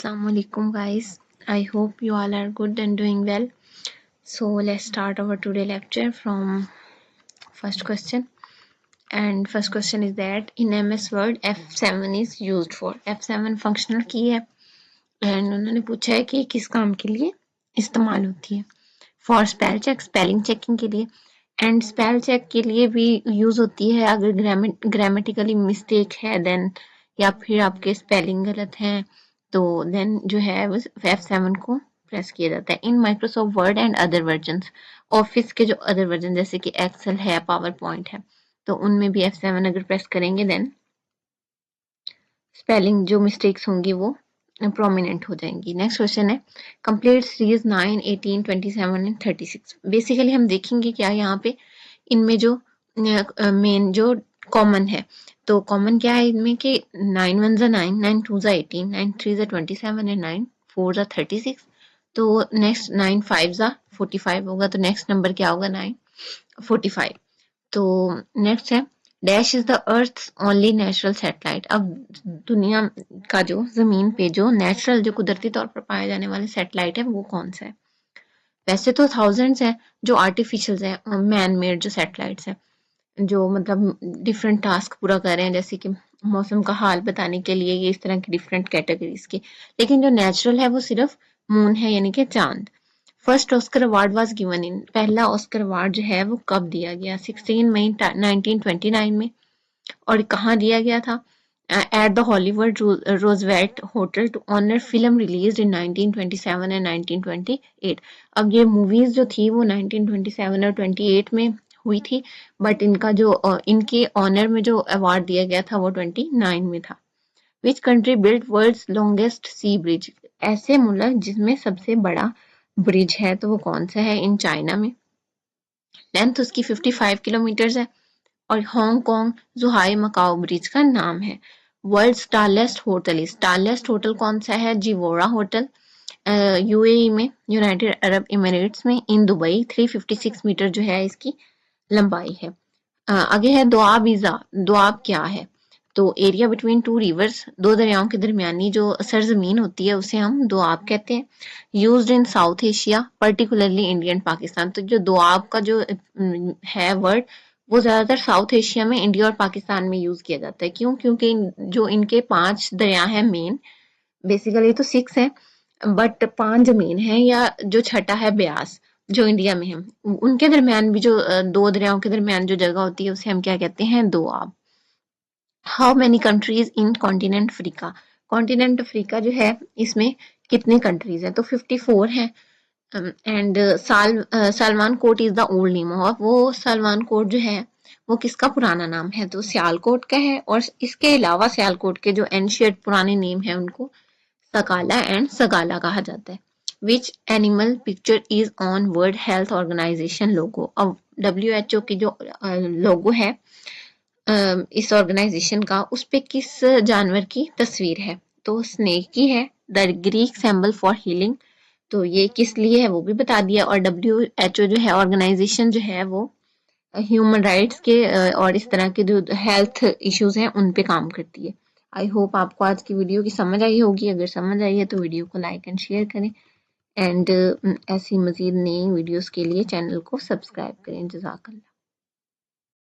Assalamu alaikum guys. I hope you all are good and doing well. So let's start our today lecture from first question. And first question is that in MS Word F7 is used for. F7 functional की है and उन्होंने पूछा है कि किस काम के लिए इस्तेमाल होती है. For spell check, spelling checking के लिए and spell check के लिए भी यूज होती है अगर ग्रामेटिकली मिस्टेक है देन या फिर आपके स्पेलिंग गलत हैं तो देन जो है वो F7 को प्रेस किया जाता है. In Microsoft word and other versions, office के जो अदर वर्जन जैसे कि एक्सेल है, पावर पॉइंट है, तो उनमें भी F7 अगर प्रेस करेंगे देन स्पेलिंग जो मिस्टेक्स होंगी वो प्रोमिनेंट हो जाएंगी. नेक्स्ट क्वेश्चन है कंप्लीट सीरीज 9, 18, 27 एंड 36. बेसिकली हम देखेंगे क्या यहाँ पे इनमें जो मेन जो कॉमन है, तो कॉमन क्या है इनमें कि 9 1 9, 9 2 18, 9 3 27 एंड 9 4 36. तो नेक्स्ट 9 5 45 होगा, तो नेक्स्ट नंबर क्या होगा 9 45. तो नेक्स्ट है dash is the earth only natural satellite. अब दुनिया का जो जमीन पे जो नेचुरल जो कुदरती तौर पर पाए जाने वाले सैटेलाइट है वो कौन सा है. वैसे तो थाउजेंड्स है जो आर्टिफिशियल है, मैन मेड जो सैटेलाइट्स है जो मतलब डिफरेंट टास्क पूरा कर रहे हैं, जैसे कि मौसम का हाल बताने के लिए ये इस तरह की डिफरेंट कैटेगरीज के. लेकिन जो नेचुरल है वो सिर्फ मून है यानी कि चांद. First Oscar award was given in, पहला ऑस्कर अवार्ड जो है वो कब दिया गया 16 मई 1929 में. और कहाँ दिया गया था at the Hollywood Roosevelt hotel to honour film released in 1927 and 1928. अब ये मूवीज जो थी वो 1927 और 28 में हुई थी, बट इनका जो इनके ऑनर में जो अवार्ड दिया गया था वो 29 में था. Which country built world's longest sea bridge, ऐसे मुल्क जिसमें सबसे बड़ा ब्रिज है तो वो कौन सा है इन चाइना में. लेंथ उसकी 55 किलोमीटर है और हांगकांग जुहाई मकाओ ब्रिज का नाम है. World tallest hotel is, tallest hotel कौन सा है जीवोरा होटल यूएई में, यूनाइटेड अरब इमिरेट्स में, इन दुबई. 356 मीटर जो है इसकी लंबाई है. आगे है दोआब इजा. दोआब क्या है, तो एरिया बिटवीन टू रिवर्स, दो दरियाओं के दरमियानी जो सरजमीन होती है उसे हम दोआब कहते हैं. Used in south Asia particularly India and Pakistan. तो जो दोआब का जो है वर्ड वो ज्यादातर साउथ एशिया में इंडिया और पाकिस्तान में यूज किया जाता है. क्यों, क्योंकि जो इनके 5 दरिया हैं मेन, बेसिकली तो 6 है बट 5 जमीन है, या जो छठा है ब्यास जो इंडिया में है, उनके दरमियान भी जो 2 दरियाओं के दरमियान जो जगह होती है उसे हम क्या कहते हैं Doab. How many countries in continent Africa, continent Africa जो है इसमें कितनी कंट्रीज है, तो 54 है. And Salman Kot is the old name of, वो सलमान कोट जो है वो किसका पुराना नाम है, तो सियालकोट का है. और इसके अलावा सियालकोट के जो एंशियंट पुराने नेम है उनको सकाला एंड सगाला कहा जाता है. Which animal picture is on World Health Organization logo. अब WHO की जो लोगो है इस ऑर्गेनाइजेशन का, उस पे किस जानवर की तस्वीर है, तो स्नेक की है. The Greek symbol for healing, तो ये किस लिए है वो भी बता दिया. और WHO जो है ऑर्गेनाइजेशन जो है वो ह्यूमन राइट्स के और इस तरह के जो हेल्थ इश्यूज हैं उन पे काम करती है. आई होप आपको आज की वीडियो की समझ आई होगी. अगर समझ आई है तो वीडियो को लाइक एंड शेयर करें एंड ऐसी मजीद नई वीडियोस के लिए चैनल को सब्सक्राइब करें. जज़ाकल्लाह.